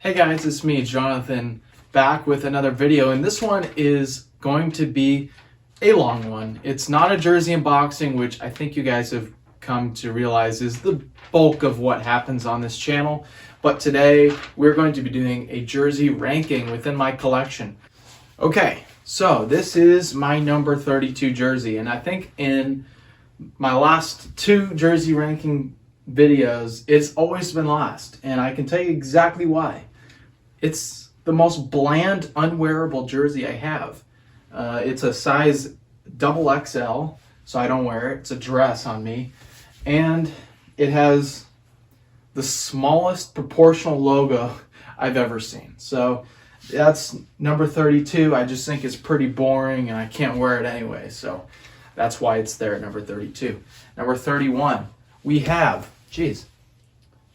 Hey guys, it's me, Jonathan, back with another video, and this one is going to be a long one. It's not a jersey unboxing, which I think you guys have come to realize is the bulk of what happens on this channel, but today we're going to be doing a jersey ranking within my collection. Okay, so this is my number 32 jersey, and I think in my last two jersey ranking videos, it's always been last, and I can tell you exactly why. It's the most bland, unwearable jersey I have. It's a size XXL, so I don't wear it. It's a dress on me. And it has the smallest proportional logo I've ever seen. So that's number 32. I just think it's pretty boring and I can't wear it anyway. So that's why it's there at number 32. Number 31, we have,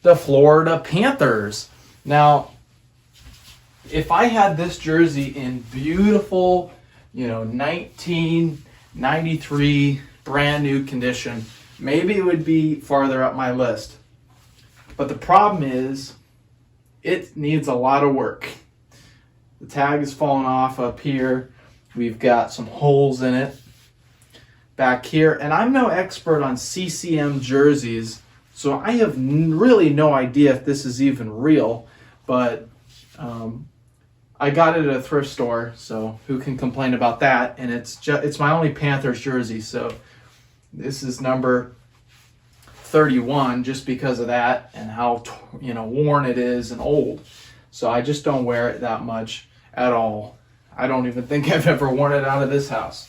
the Florida Panthers. Now, if I had this jersey in beautiful, 1993 brand new condition, maybe it would be farther up my list. But the problem is, it needs a lot of work. The tag is falling off up here. We've got some holes in it back here. And I'm no expert on CCM jerseys, so I have really no idea if this is even real. But I got it at a thrift store, so who can complain about that? And it's my only Panthers jersey, so this is number 31 just because of that and how worn it is and old. So I just don't wear it that much at all. I don't even think I've ever worn it out of this house.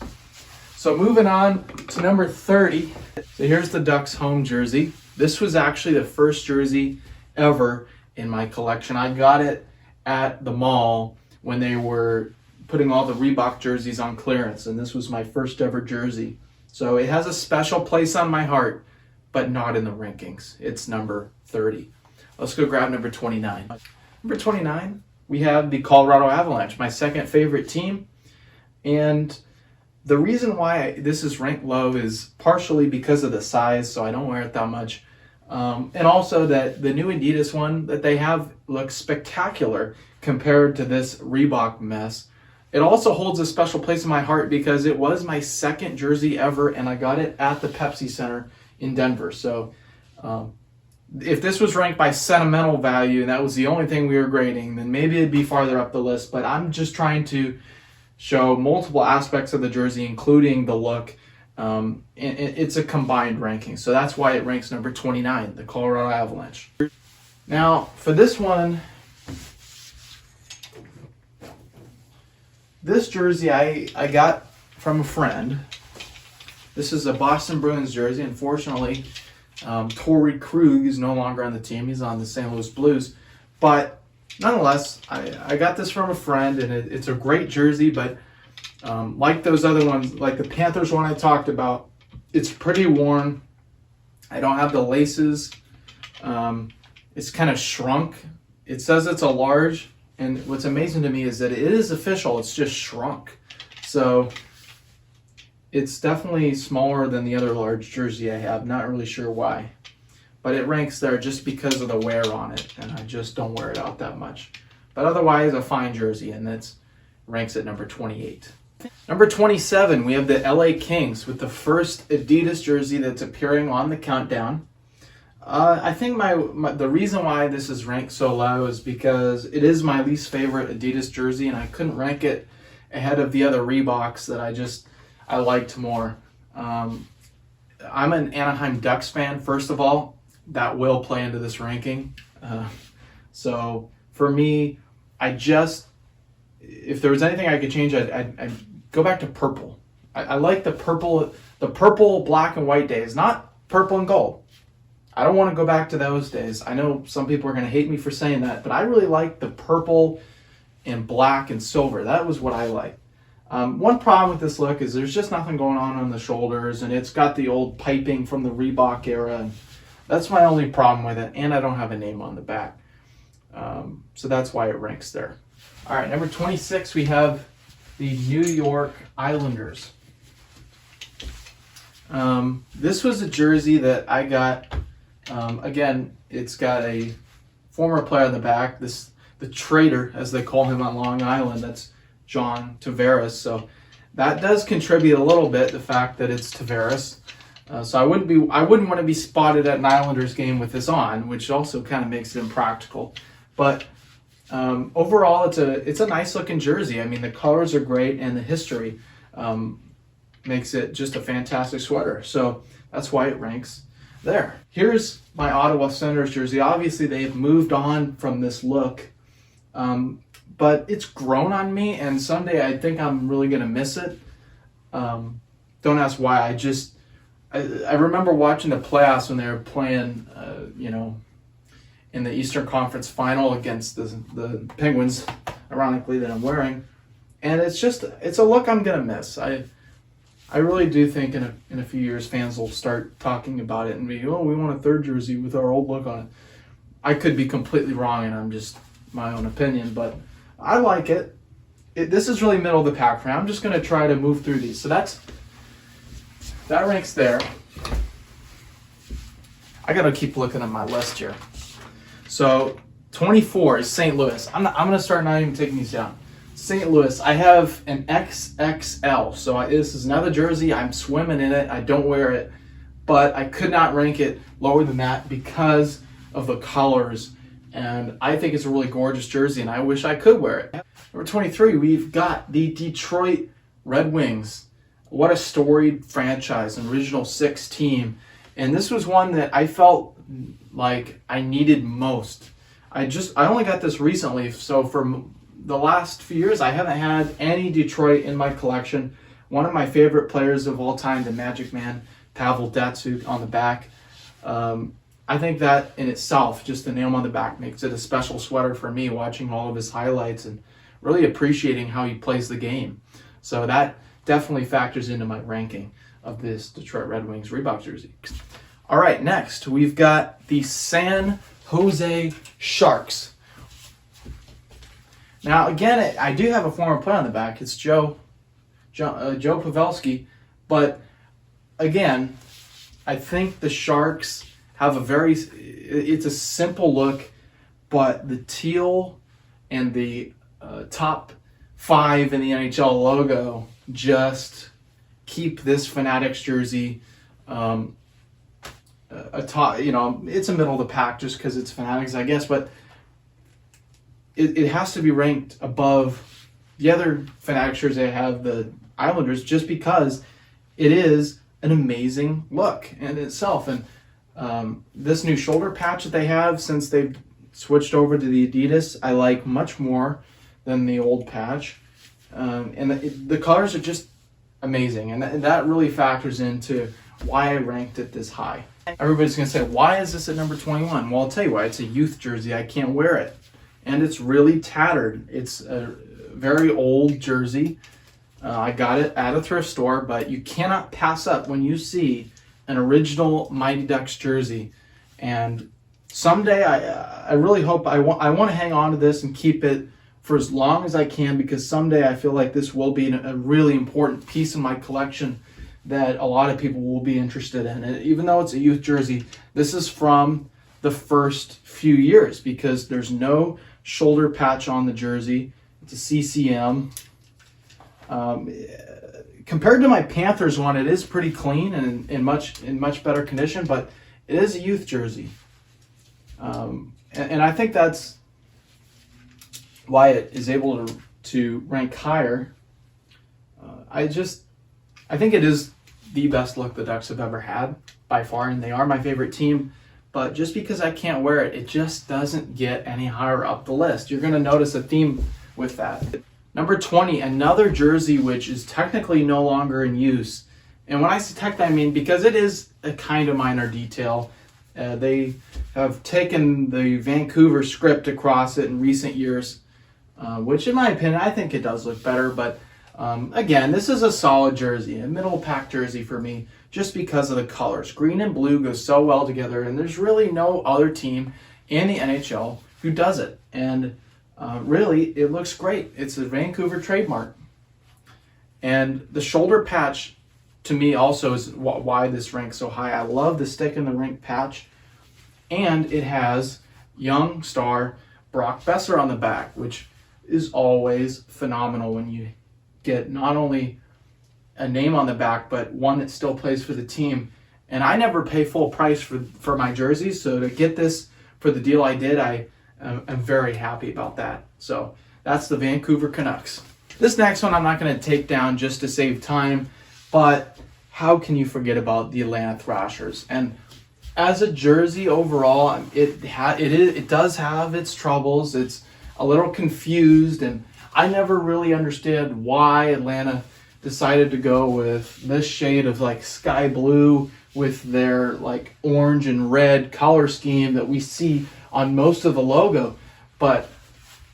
So moving on to number 30. So here's the Ducks home jersey. This was actually the first jersey ever in my collection. I got it at the mall when they were putting all the Reebok jerseys on clearance, and this was my first ever jersey. So it has a special place on my heart, but not in the rankings. It's number 30. Let's go grab number 29. Number 29, we have the Colorado Avalanche, my second favorite team. And the reason why this is ranked low is partially because of the size, so I don't wear it that much. And also that the new Adidas one that they have looks spectacular compared to this Reebok mess. It also holds a special place in my heart because it was my second jersey ever, and I got it at the Pepsi Center in Denver. So if this was ranked by sentimental value and that was the only thing we were grading, then maybe it'd be farther up the list. But I'm just trying to show multiple aspects of the jersey, including the look. It's a combined ranking, so that's why it ranks number 29, the Colorado Avalanche. Now, for this one, this jersey I got from a friend. This is a Boston Bruins jersey. Unfortunately, Torrey Krug is no longer on the team. He's on the St. Louis Blues. But nonetheless, I got this from a friend, and it's a great jersey, but like those other ones, like the Panthers one I talked about, it's pretty worn. I don't have the laces. It's kind of shrunk. It says it's a large, and what's amazing to me is that it is official. It's just shrunk. So it's definitely smaller than the other large jersey I have. Not really sure why. But it ranks there just because of the wear on it, and I just don't wear it out that much. But otherwise, a fine jersey, and that's ranks at number 28. Number 27, we have the LA Kings with the first Adidas jersey that's appearing on the countdown. I think the reason why this is ranked so low is because it is my least favorite Adidas jersey, and I couldn't rank it ahead of the other Reeboks that I liked more. I'm an Anaheim Ducks fan, first of all. That will play into this ranking. So for me, if there was anything I could change, I'd go back to purple. I like the purple black and white days, not purple and gold. I don't want to go back to those days. I know some people are going to hate me for saying that, but I really like the purple and black and silver. That was what I liked. One problem with this look is there's just nothing going on the shoulders, and it's got the old piping from the Reebok era. And that's my only problem with it, and I don't have a name on the back. So that's why it ranks there. All right, number 26, we have the New York Islanders. This was a jersey that I got. Again, it's got a former player on the back. This the traitor, as they call him on Long Island. That's John Tavares. So that does contribute a little bit, the fact that it's Tavares. So I wouldn't want to be spotted at an Islanders game with this on, which also kind of makes it impractical. But overall, it's a nice looking jersey. I mean, the colors are great, and the history makes it just a fantastic sweater. So that's why it ranks there. Here's my Ottawa Senators jersey. Obviously, they've moved on from this look, but it's grown on me, and someday I think I'm really gonna miss it. Don't ask why. I remember watching the playoffs when they were playing, in the Eastern Conference Final against the Penguins, ironically, that I'm wearing, and it's a look I'm gonna miss. I really do think in a few years fans will start talking about it and be, oh, we want a third jersey with our old look on it. I could be completely wrong, and I'm just my own opinion, but I like it. This is really middle of the pack for me. I'm just gonna try to move through these. So that ranks there. I gotta keep looking at my list here. So 24 is St. Louis. I'm gonna start not even taking these down. St. Louis, I have an XXL. So this is another jersey. I'm swimming in it. I don't wear it, but I could not rank it lower than that because of the colors. And I think it's a really gorgeous jersey, and I wish I could wear it. Number 23, we've got the Detroit Red Wings. What a storied franchise, an original 6 team. And this was one that I felt like I needed most. I only got this recently, so for the last few years I haven't had any Detroit in my collection. One of my favorite players of all time, the Magic Man, Pavel Datsyuk on the back. I think that in itself, just the name on the back, makes it a special sweater for me, watching all of his highlights and really appreciating how he plays the game. So that definitely factors into my ranking of this Detroit Red Wings Reebok jersey. All right, next we've got the San Jose Sharks. Now, again, I do have a former player on the back. It's Joe Pavelski. But again, I think the Sharks have it's a simple look, but the teal and the top 5 in the NHL logo just keep this Fanatics jersey atop. It's a middle of the pack just because it's Fanatics, I guess, but it has to be ranked above the other Fanatics jersey I have, the Islanders, just because it is an amazing look in itself. And this new shoulder patch that they have since they've switched over to the Adidas, I like much more than the old patch. And the colors are just amazing, and that really factors into why I ranked it this high. Everybody's going to say, why is this at number 21? Well, I'll tell you why. It's a youth jersey. I can't wear it. And it's really tattered. It's a very old jersey. I got it at a thrift store, but you cannot pass up when you see an original Mighty Ducks jersey. And someday, I really hope, I want to hang on to this and keep it for as long as I can, because someday I feel like this will be a really important piece of my collection that a lot of people will be interested in. And even though it's a youth jersey, this is from the first few years because there's no shoulder patch on the jersey. It's a CCM. Compared to my Panthers one, it is pretty clean and in much better condition, but it is a youth jersey. And I think that's why it is able to rank higher. I think it is the best look the Ducks have ever had by far, and they are my favorite team. But just because I can't wear it, it just doesn't get any higher up the list. You're going to notice a theme with that. Number 20, another jersey which is technically no longer in use. And when I say technically, I mean because it is a kind of minor detail. They have taken the Vancouver script across it in recent years, which in my opinion, I think it does look better. But again, this is a solid jersey, a middle pack jersey for me, just because of the colors. Green and blue go so well together, and there's really no other team in the NHL who does it. And really, it looks great. It's a Vancouver trademark. And the shoulder patch, to me, also is why this ranks so high. I love the stick in the rink patch. And it has young star Brock Besser on the back, which is always phenomenal when you get not only a name on the back, but one that still plays for the team. And I never pay full price for my jerseys, so to get this for the deal I did, I'm very happy about that. So that's the Vancouver Canucks. This next one I'm not going to take down just to save time, but how can you forget about the Atlanta Thrashers? And as a jersey overall, it does have its troubles. It's a little confused, and I never really understood why Atlanta decided to go with this shade of like sky blue with their like orange and red color scheme that we see on most of the logo. But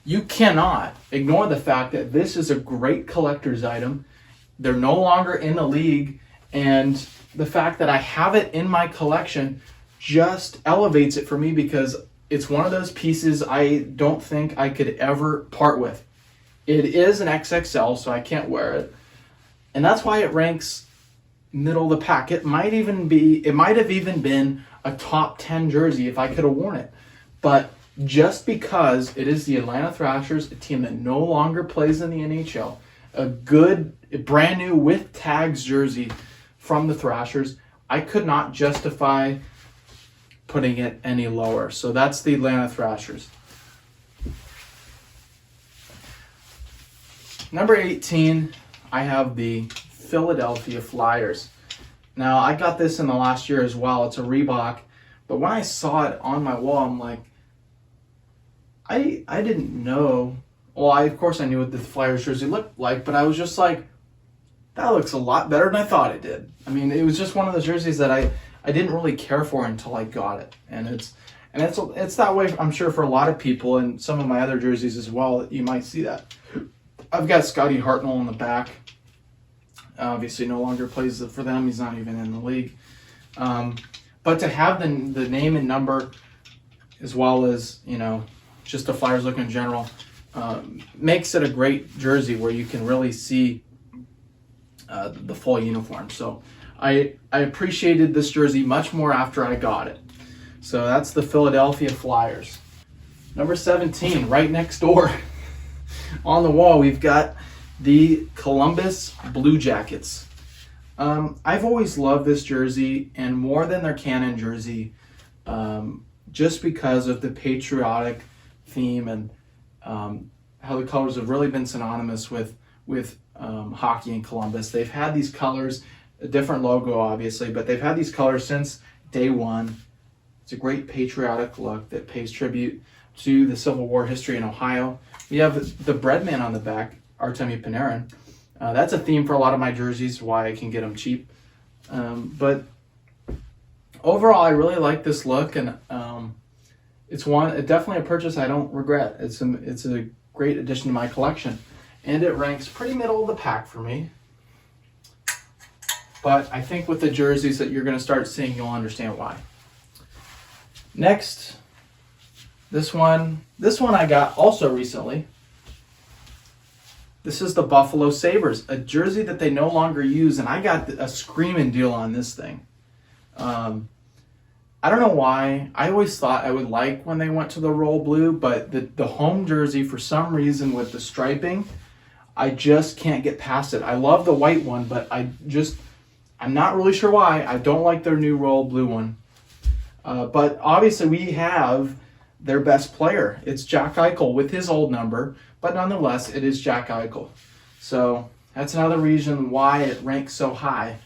you cannot ignore the fact that this is a great collector's item. They're no longer in the league, and the fact that I have it in my collection just elevates it for me, because it's one of those pieces I don't think I could ever part with. It is an XXL, so I can't wear it. And that's why it ranks middle of the pack. It might have even been a top 10 jersey if I could have worn it. But just because it is the Atlanta Thrashers, a team that no longer plays in the NHL, a good, brand new with tags jersey from the Thrashers, I could not justify putting it any lower. So that's the Atlanta Thrashers. Number 18, I have the Philadelphia Flyers. Now, I got this in the last year as well. It's a Reebok. But when I saw it on my wall, I'm like, I didn't know. Well, of course I knew what the Flyers jersey looked like, but I was just like, that looks a lot better than I thought it did. I mean, it was just one of those jerseys that I didn't really care for until I got it. And it's that way, I'm sure, for a lot of people, and some of my other jerseys as well, you might see that. I've got Scotty Hartnell on the back. Obviously no longer plays for them. He's not even in the league. But to have the name and number, as well as, just the Flyers look in general, makes it a great jersey where you can really see the full uniform. So I appreciated this jersey much more after I got it. So that's the Philadelphia Flyers. Number 17, right next door on the wall, we've got the Columbus Blue Jackets. I've always loved this jersey, and more than their Cannon jersey, just because of the patriotic theme and how the colors have really been synonymous with hockey in Columbus. They've had these colors, a different logo obviously, but they've had these colors since day one. It's a great patriotic look that pays tribute to the Civil War history in Ohio. We have the Breadman on the back, Artemi Panarin. That's a theme for a lot of my jerseys, why I can get them cheap. But overall, I really like this look, and it's definitely a purchase I don't regret. It's a great addition to my collection, and it ranks pretty middle of the pack for me. But I think with the jerseys that you're going to start seeing, you'll understand why. Next, this one I got also recently. This is the Buffalo Sabres, a jersey that they no longer use, and I got a screaming deal on this thing. I don't know why. I always thought I would like when they went to the royal blue, but the home jersey, for some reason with the striping, I just can't get past it. I love the white one, but I'm not really sure why. I don't like their new royal blue one. But obviously we have their best player. It's Jack Eichel with his old number, but nonetheless, it is Jack Eichel. So that's another reason why it ranks so high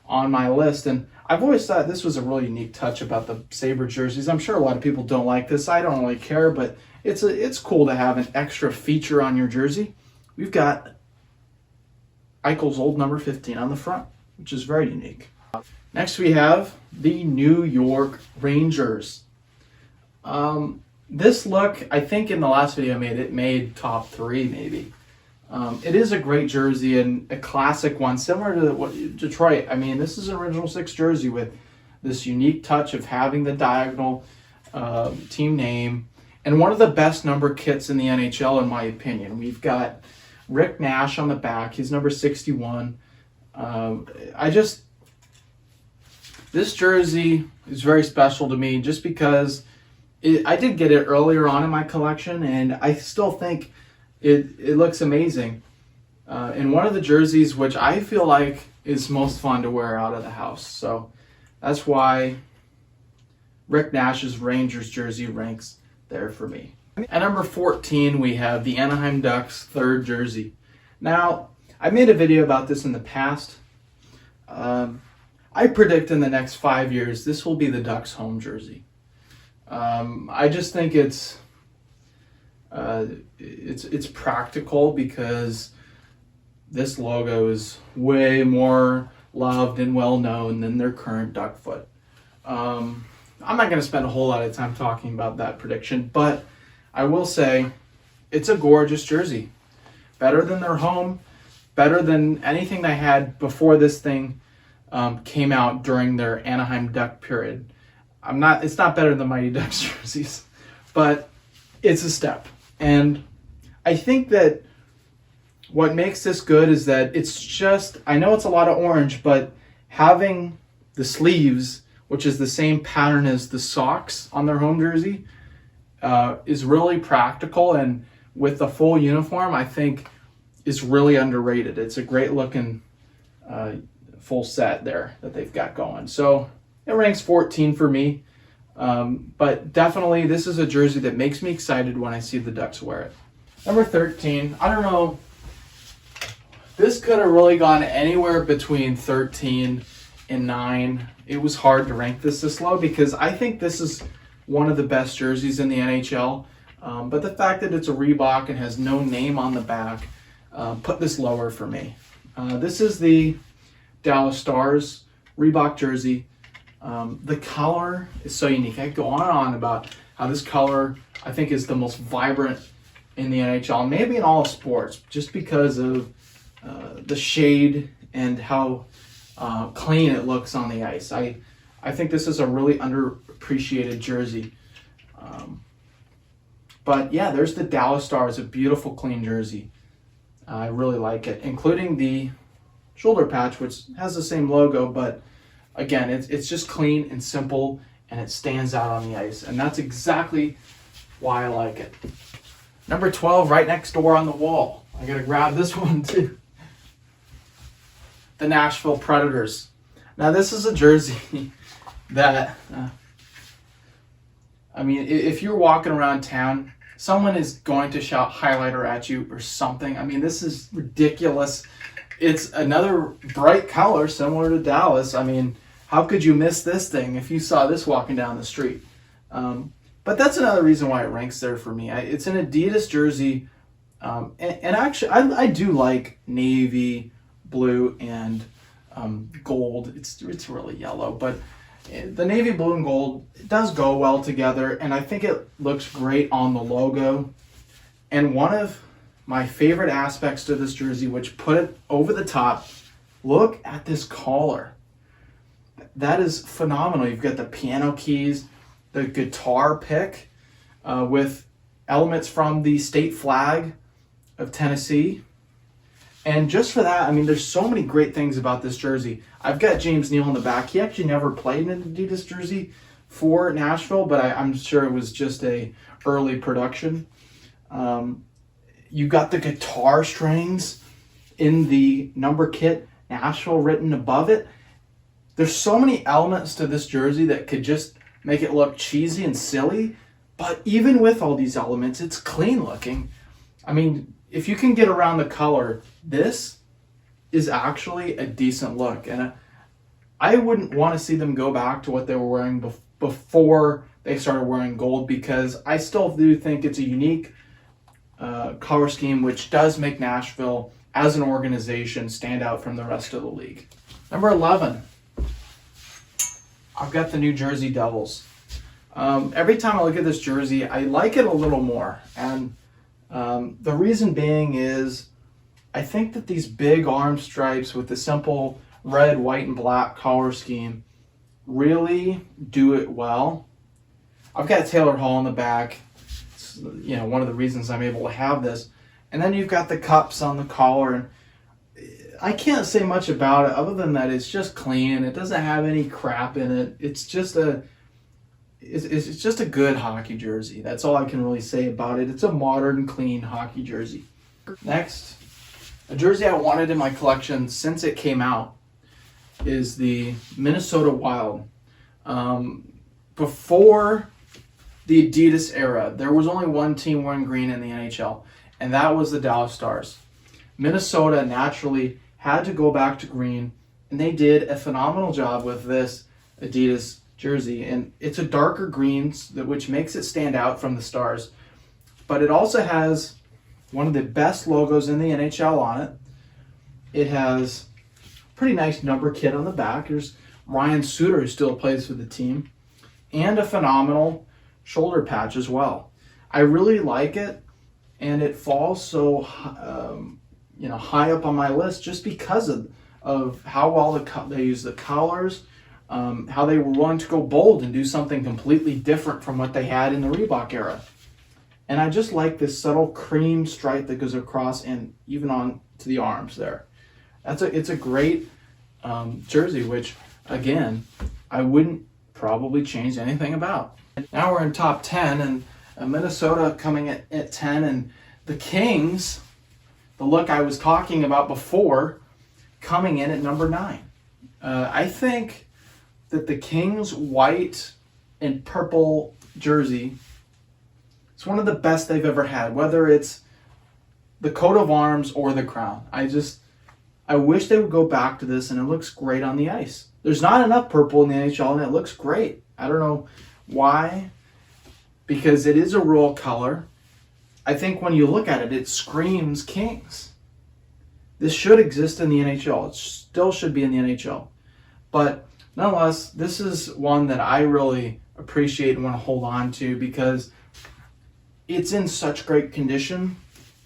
on my list. And I've always thought this was a really unique touch about the Sabre jerseys. I'm sure a lot of people don't like this. I don't really care, but it's cool to have an extra feature on your jersey. We've got Eichel's old number 15 on the front, which is very unique. Next we have the New York Rangers. This look, I think in the last video it made top 3 maybe. It is a great jersey and a classic one, similar to Detroit. I mean, this is an original 6 jersey with this unique touch of having the diagonal team name, and one of the best number kits in the NHL in my opinion. We've got Rick Nash on the back. He's number 61. This jersey is very special to me just because I did get it earlier on in my collection, and I still think it looks amazing. And one of the jerseys which I feel like is most fun to wear out of the house. So that's why Rick Nash's Rangers jersey ranks there for me. At number 14, we have the Anaheim Ducks third jersey. Now, I made a video about this in the past. I predict in the next 5 years, this will be the Ducks home jersey. I just think it's practical because this logo is way more loved and well known than their current duck foot. I'm not going to spend a whole lot of time talking about that prediction, but I will say it's a gorgeous jersey. Better than their home, better than anything they had before this thing came out during their Anaheim Duck period. It's not better than Mighty Ducks jerseys, but it's a step. And I think that what makes this good is that it's just, I know it's a lot of orange, but having the sleeves, which is the same pattern as the socks on their home jersey, is really practical, and with the full uniform, I think is really underrated. It's a great looking full set there that they've got going. So it ranks 14 for me, but definitely this is a jersey that makes me excited when I see the Ducks wear it. Number 13, I don't know, this could have really gone anywhere between 13 and 9. It was hard to rank this low because I think this is one of the best jerseys in the NHL, but the fact that it's a Reebok and has no name on the back put this lower for me. This is the Dallas Stars Reebok jersey. The color is so unique. I go on and on about how this color, I think, is the most vibrant in the NHL, maybe in all of sports, just because of the shade and how clean it looks on the ice. I think this is a really underappreciated jersey. But yeah, there's the Dallas Stars, a beautiful clean jersey. I really like it, including the shoulder patch, which has the same logo, but again, it's just clean and simple, and it stands out on the ice, and that's exactly why I like it. Number 12, right next door on the wall. I gotta grab this one too. The Nashville Predators. Now this is a jersey that, I mean, if you're walking around town, someone is going to shout highlighter at you or something. I mean, this is ridiculous. It's another bright color similar to Dallas. I mean, how could you miss this thing if you saw this walking down the street? But that's another reason why it ranks there for me. It's an Adidas jersey, and actually, I do like navy, blue, and gold. It's really yellow, but the navy blue and gold, it does go well together, and I think it looks great on the logo. And one of my favorite aspects to this jersey, which put it over the top, look at this collar. That is phenomenal. You've got the piano keys, the guitar pick with elements from the state flag of Tennessee. And just for that, I mean, there's so many great things about this jersey. I've got James Neal in the back. He actually never played in an Adidas jersey for Nashville, but I'm sure it was just a early production. You got the guitar strings in the number kit, Nashville written above it. There's so many elements to this jersey that could just make it look cheesy and silly, but even with all these elements, it's clean looking. I mean, if you can get around the color, this is actually a decent look. And I wouldn't want to see them go back to what they were wearing before they started wearing gold, because I still do think it's a unique color scheme, which does make Nashville as an organization stand out from the rest of the league. Number 11, I've got the New Jersey Devils. Every time I look at this jersey, I like it a little more. And the reason being is I think that these big arm stripes with the simple red, white, and black color scheme really do it well. I've got Taylor Hall in the back. It's, one of the reasons I'm able to have this. And then you've got the cups on the collar. And I can't say much about it other than that it's just clean. It doesn't have any crap in it. It's just it's just a good hockey jersey. That's all I can really say about it. It's a modern, clean hockey jersey. Next, a jersey I wanted in my collection since it came out is the Minnesota Wild. Before the Adidas era, there was only one team wearing green in the NHL, and that was the Dallas Stars. Minnesota naturally had to go back to green, and they did a phenomenal job with this Adidas jersey. And it's a darker green, which makes it stand out from the Stars. But it also has one of the best logos in the NHL on it. It has a pretty nice number kit on the back. There's Ryan Suter, who still plays for the team, and a phenomenal shoulder patch as well. I really like it, and it falls so high up on my list just because of how well they use the colors, how they were willing to go bold and do something completely different from what they had in the Reebok era. And I just like this subtle cream stripe that goes across and even on to the arms there. It's a great jersey, which again, I wouldn't probably change anything about. Now we're in top 10, and Minnesota coming at 10, and the Kings, the look I was talking about before, coming in at number 9. I think that the Kings white and purple jersey, it's one of the best they've ever had, whether it's the coat of arms or the crown. I wish they would go back to this, and it looks great on the ice. There's not enough purple in the NHL, and it looks great. I don't know why, because it is a real color. I think when you look at it, it screams Kings. This should exist in the NHL. It still should be in the NHL. But nonetheless, this is one that I really appreciate and want to hold on to because it's in such great condition,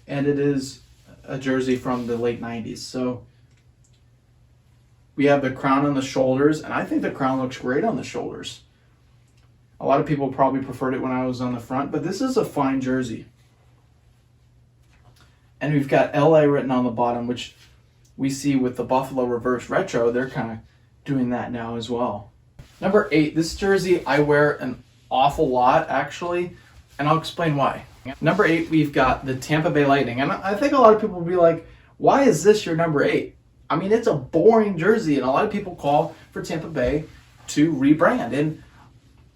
and it is a jersey from the late 90s. So we have the crown on the shoulders, and I think the crown looks great on the shoulders. A lot of people probably preferred it when I was on the front, but this is a fine jersey. And we've got LA written on the bottom, which we see with the Buffalo Reverse Retro. They're kind of doing that now as well. Number 8, this jersey I wear an awful lot, actually, and I'll explain why. Number 8, we've got the Tampa Bay Lightning. And I think a lot of people will be like, why is this your number 8? I mean, it's a boring jersey, and a lot of people call for Tampa Bay to rebrand. And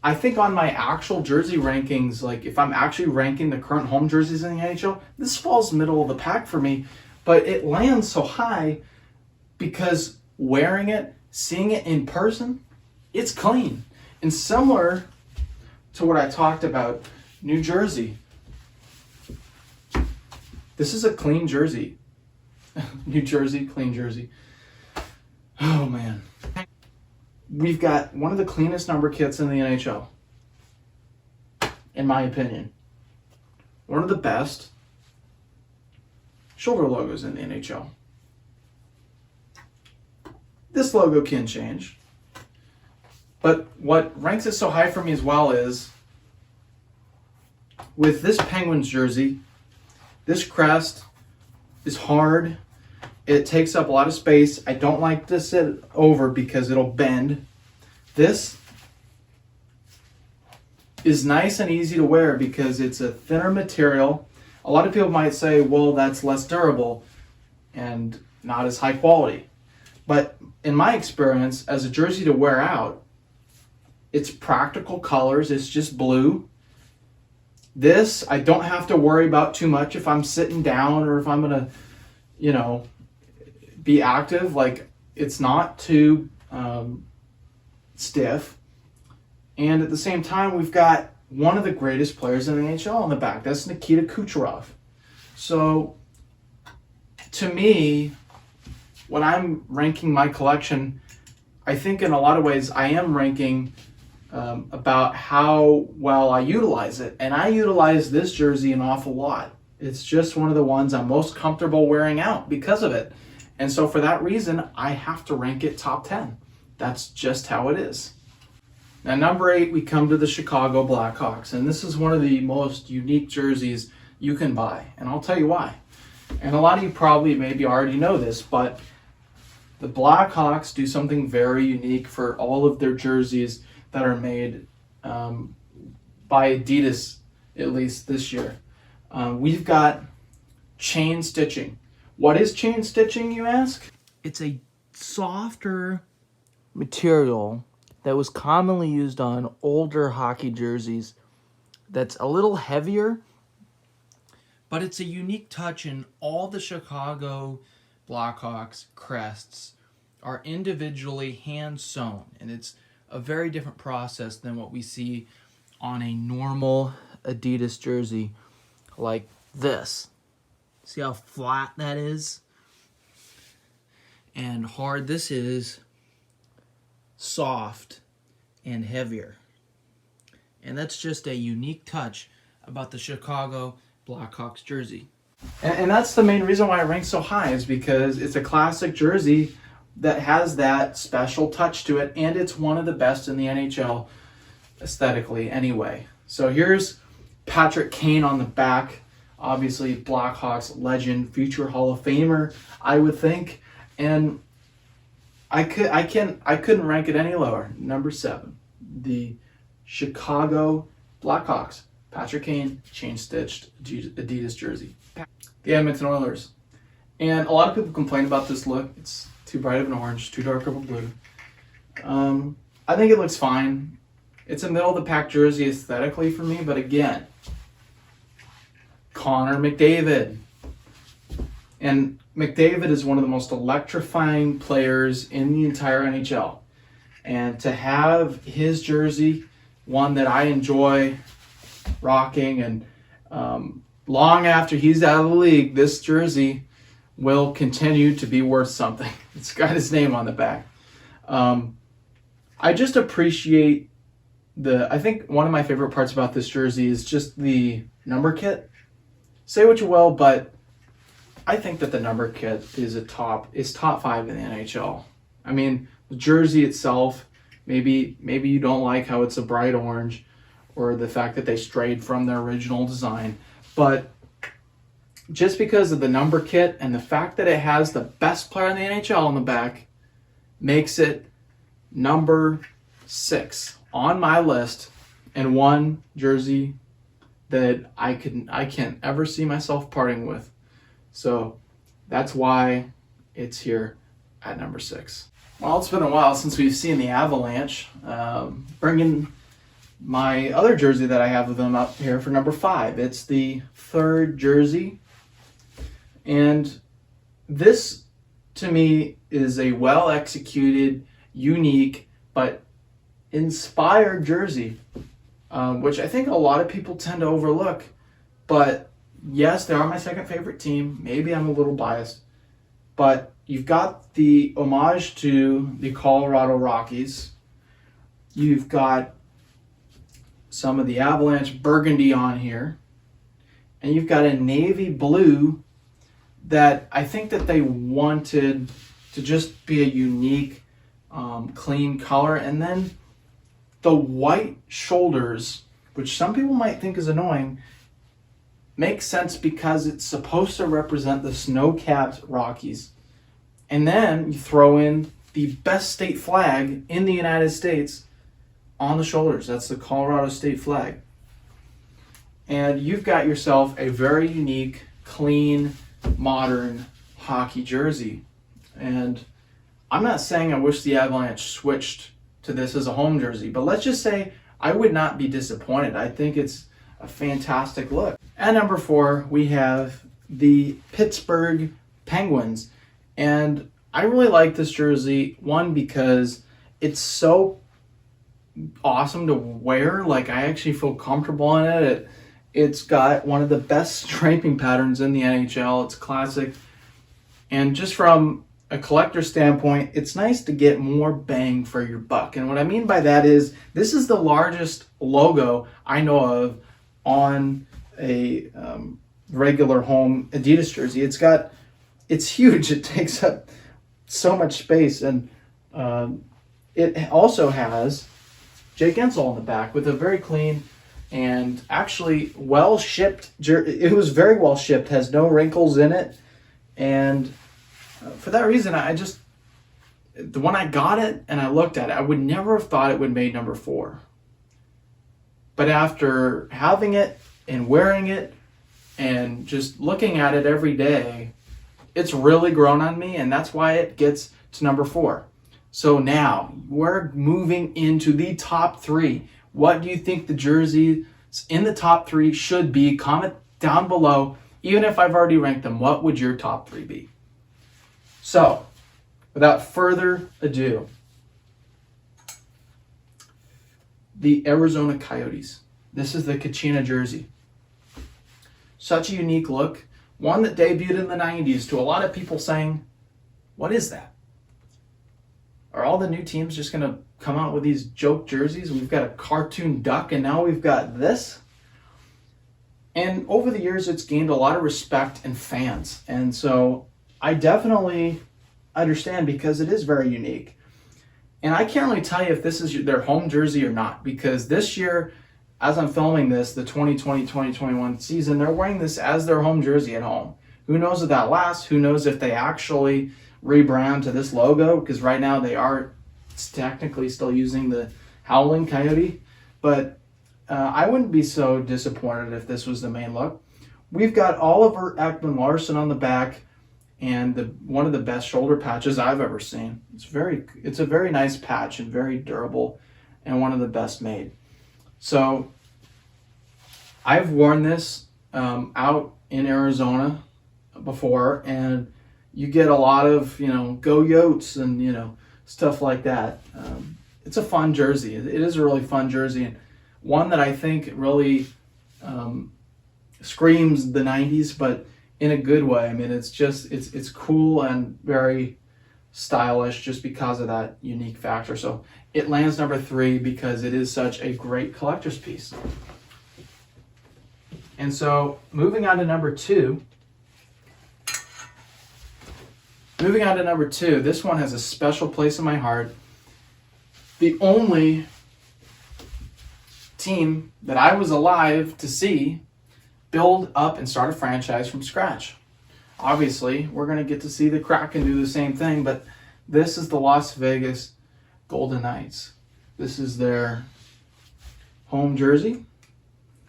I think on my actual jersey rankings, like if I'm actually ranking the current home jerseys in the NHL, this falls middle of the pack for me. But it lands so high because wearing it, seeing it in person, it's clean. And similar to what I talked about, New Jersey. This is a clean jersey. New Jersey, clean jersey. Oh man. We've got one of the cleanest number kits in the NHL, in my opinion. One of the best shoulder logos in the NHL. This logo can change, but what ranks it so high for me as well is with this Penguins jersey, this crest is hard. It takes up a lot of space. I don't like to sit over because it'll bend. This is nice and easy to wear because it's a thinner material. A lot of people might say, well, that's less durable and not as high quality. But in my experience, as a jersey to wear out, it's practical colors. It's just blue. This, I don't have to worry about too much if I'm sitting down or if I'm going to, be active. Like, it's not too stiff. And at the same time, we've got one of the greatest players in the NHL on the back. That's Nikita Kucherov. So, to me, when I'm ranking my collection, I think in a lot of ways I am ranking about how well I utilize it. And I utilize this jersey an awful lot. It's just one of the ones I'm most comfortable wearing out because of it. And so for that reason, I have to rank it top 10. That's just how it is. Now, number 8, we come to the Chicago Blackhawks. And this is one of the most unique jerseys you can buy. And I'll tell you why. And a lot of you probably maybe already know this, but the Blackhawks do something very unique for all of their jerseys that are made by Adidas, at least this year. We've got chain stitching. What is chain stitching, you ask? It's a softer material that was commonly used on older hockey jerseys that's a little heavier, but it's a unique touch, in all the Chicago Blackhawks crests are individually hand sewn, and it's a very different process than what we see on a normal Adidas jersey like this. See how flat that is? And hard. This is soft and heavier. And that's just a unique touch about the Chicago Blackhawks jersey. And that's the main reason why it ranks so high, is because it's a classic jersey that has that special touch to it, and it's one of the best in the NHL aesthetically anyway. So here's Patrick Kane on the back. Obviously, Blackhawks legend, future Hall of Famer, I would think. And I couldn't rank it any lower. Number 7, the Chicago Blackhawks. Patrick Kane, chain-stitched Adidas jersey. The Edmonton Oilers. And a lot of people complain about this look. It's too bright of an orange, too dark of a blue. I think it looks fine. It's a middle-of-the-pack jersey aesthetically for me, but again, Connor McDavid. And McDavid is one of the most electrifying players in the entire NHL. And to have his jersey, one that I enjoy rocking, and long after he's out of the league, this jersey will continue to be worth something. It's got his name on the back. I just appreciate I think one of my favorite parts about this jersey is just the number kit. Say what you will, but I think that the number kit is top 5 in the NHL. I mean, the jersey itself, maybe you don't like how it's a bright orange, or the fact that they strayed from their original design, but just because of the number kit and the fact that it has the best player in the NHL on the back makes it number 6 on my list, and one jersey that I can't ever see myself parting with. So that's why it's here at number 6. Well, it's been a while since we've seen the Avalanche. Bringing my other jersey that I have of them up here for number 5. It's the 3rd jersey. And this, to me, is a well-executed, unique, but inspired jersey, which I think a lot of people tend to overlook. But yes, they are my second favorite team. Maybe I'm a little biased. But you've got the homage to the Colorado Rockies. You've got some of the Avalanche burgundy on here. And you've got a navy blue that I think that they wanted to just be a unique, clean color. And then the white shoulders, which some people might think is annoying, makes sense because it's supposed to represent the snow-capped Rockies. And then you throw in the best state flag in the United States on the shoulders. That's the Colorado state flag. And you've got yourself a very unique, clean, modern hockey jersey. And I'm not saying I wish the Avalanche switched to this as a home jersey, but let's just say I would not be disappointed. I think it's a fantastic look. At number 4, we have the Pittsburgh Penguins. And I really like this jersey, one, because it's so awesome to wear. Like, I actually feel comfortable in it. It's got one of the best striping patterns in the NHL. It's classic. And just from a collector standpoint, it's nice to get more bang for your buck. And what I mean by that is, this is the largest logo I know of on a regular home Adidas jersey. It's huge. It takes up so much space. And it also has Jake Ensel on the back with a very clean and actually well shipped. It was very well shipped, has no wrinkles in it. And for that reason, when I got it and I looked at it, I would never have thought it would have made number 4. But after having it and wearing it and just looking at it every day, it's really grown on me, and that's why it gets to number 4. So now we're moving into the top 3. What do you think the jerseys in the top 3 should be? Comment down below. Even if I've already ranked them, what would your top 3 be? So, without further ado, the Arizona Coyotes. This is the Kachina jersey. Such a unique look. One that debuted in the 90s to a lot of people saying, what is that? Are all the new teams just going to come out with these joke jerseys? We've got a cartoon duck, and now we've got this. And over the years, it's gained a lot of respect and fans. And so I definitely understand, because it is very unique. And I can't really tell you if this is their home jersey or not, because this year, as I'm filming this, the 2020-2021 season, they're wearing this as their home jersey at home. Who knows if that lasts? Who knows if they actually rebrand to this logo? Because right now they are technically still using the Howling Coyote. But I wouldn't be so disappointed if this was the main look. We've got Oliver Ekman-Larsson on the back, and one of the best shoulder patches I've ever seen. It's a very nice patch and very durable, and one of the best made. So I've worn this out in Arizona before, and you get a lot of, go Yotes and, stuff like that. It's a fun jersey. It is a really fun jersey, and one that I think really screams the 90s, but in a good way. I mean, it's cool and very stylish just because of that unique factor. So it lands number 3 because it is such a great collector's piece. And so moving on to number 2. This one has a special place in my heart. The only team that I was alive to see build up and start a franchise from scratch. Obviously, we're going to get to see the Kraken do the same thing, but this is the Las Vegas Golden Knights. This is their home jersey.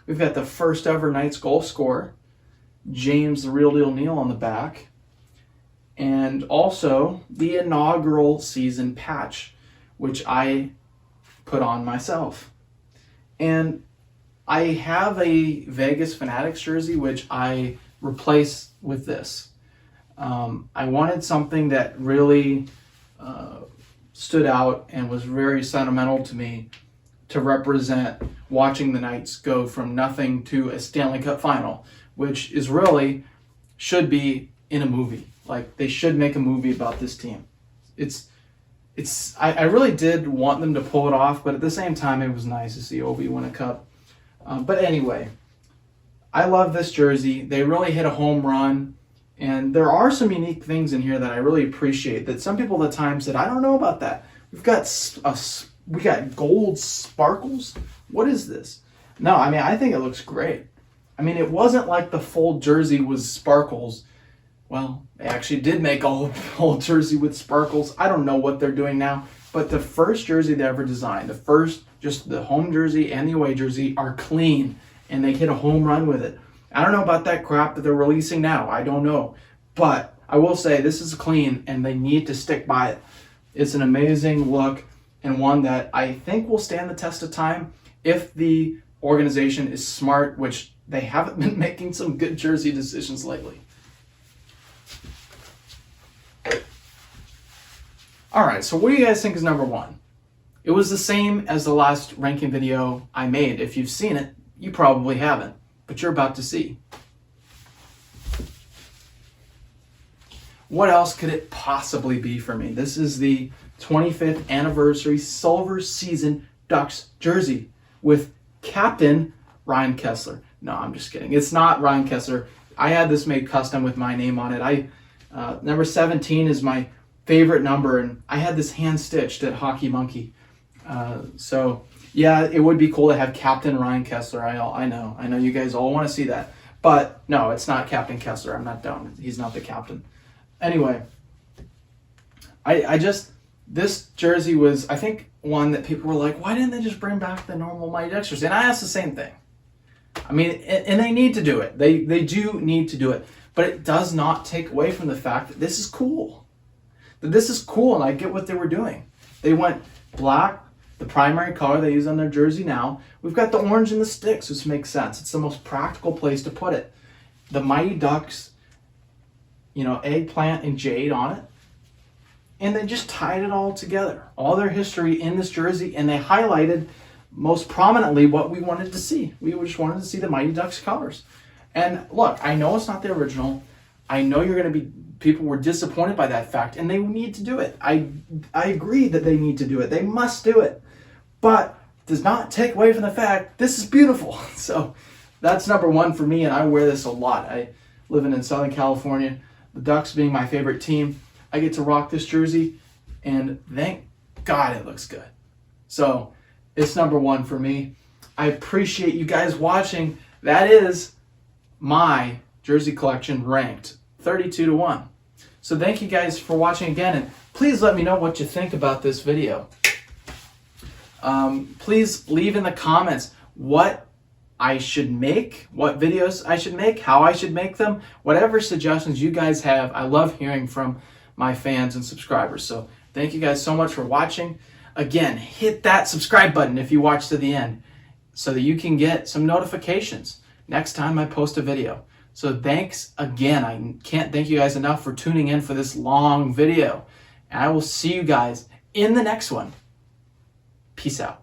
We've got the first ever Knights goal scorer, James the Real Deal Neal, on the back. And also the inaugural season patch, which I put on myself. And I have a Vegas Fanatics jersey, which I replaced with this. I wanted something that really stood out and was very sentimental to me, to represent watching the Knights go from nothing to a Stanley Cup final, which is really should be in a movie. Like, they should make a movie about this team. I really did want them to pull it off, but at the same time, it was nice to see Ovi win a cup. But anyway, I love this jersey. They really hit a home run. And there are some unique things in here that I really appreciate that some people at times said, I don't know about that. We got gold sparkles. What is this? No, I mean, I think it looks great. I mean, it wasn't like the full jersey was sparkles. Well, they actually did make a whole jersey with sparkles. I don't know what they're doing now. But the first jersey they ever designed, just the home jersey and the away jersey are clean, and they hit a home run with it. I don't know about that crap that they're releasing now. I don't know. But I will say this is clean, and they need to stick by it. It's an amazing look, and one that I think will stand the test of time if the organization is smart, which they haven't been making some good jersey decisions lately. All right, so what do you guys think is number 1? It was the same as the last ranking video I made. If you've seen it, you probably haven't, but you're about to see. What else could it possibly be for me? This is the 25th anniversary Silver Season Ducks jersey with Captain Ryan Kesler. No, I'm just kidding. It's not Ryan Kesler. I had this made custom with my name on it. Number 17 is my favorite number, and I had this hand stitched at Hockey Monkey. So yeah, it would be cool to have Captain Ryan Kesler. I know you guys all want to see that, but no, it's not Captain Kesler. I'm not down. He's not the captain. Anyway, this jersey was, I think, one that people were like, why didn't they just bring back the normal Mighty Ducks? And I asked the same thing. I mean, and they need to do it. They do need to do it. But it does not take away from the fact that this is cool. That this is cool, and I get what they were doing. They went black, the primary color they use on their jersey now. We've got the orange and the sticks, which makes sense. It's the most practical place to put it. The Mighty Ducks, eggplant and jade on it. And they just tied it all together. All their history in this jersey, and they highlighted most prominently what we wanted to see. We just wanted to see the Mighty Ducks colors. And look, I know it's not the original. I know you're going to be, people were disappointed by that fact, and they need to do it. I agree that they need to do it. They must do it. But it does not take away from the fact this is beautiful. So that's number one for me, and I wear this a lot. I living in Southern California, the Ducks being my favorite team, I get to rock this jersey, and thank God it looks good. So it's number one for me. I appreciate you guys watching. That is my jersey collection ranked 32-1. So thank you guys for watching again, and please let me know what you think about this video. Please leave in the comments what I should make, what videos I should make, how I should make them, whatever suggestions you guys have. I love hearing from my fans and subscribers. So thank you guys so much for watching. Again, hit that subscribe button if you watch to the end so that you can get some notifications next time I post a video. So thanks again. I can't thank you guys enough for tuning in for this long video. And I will see you guys in the next one. Peace out.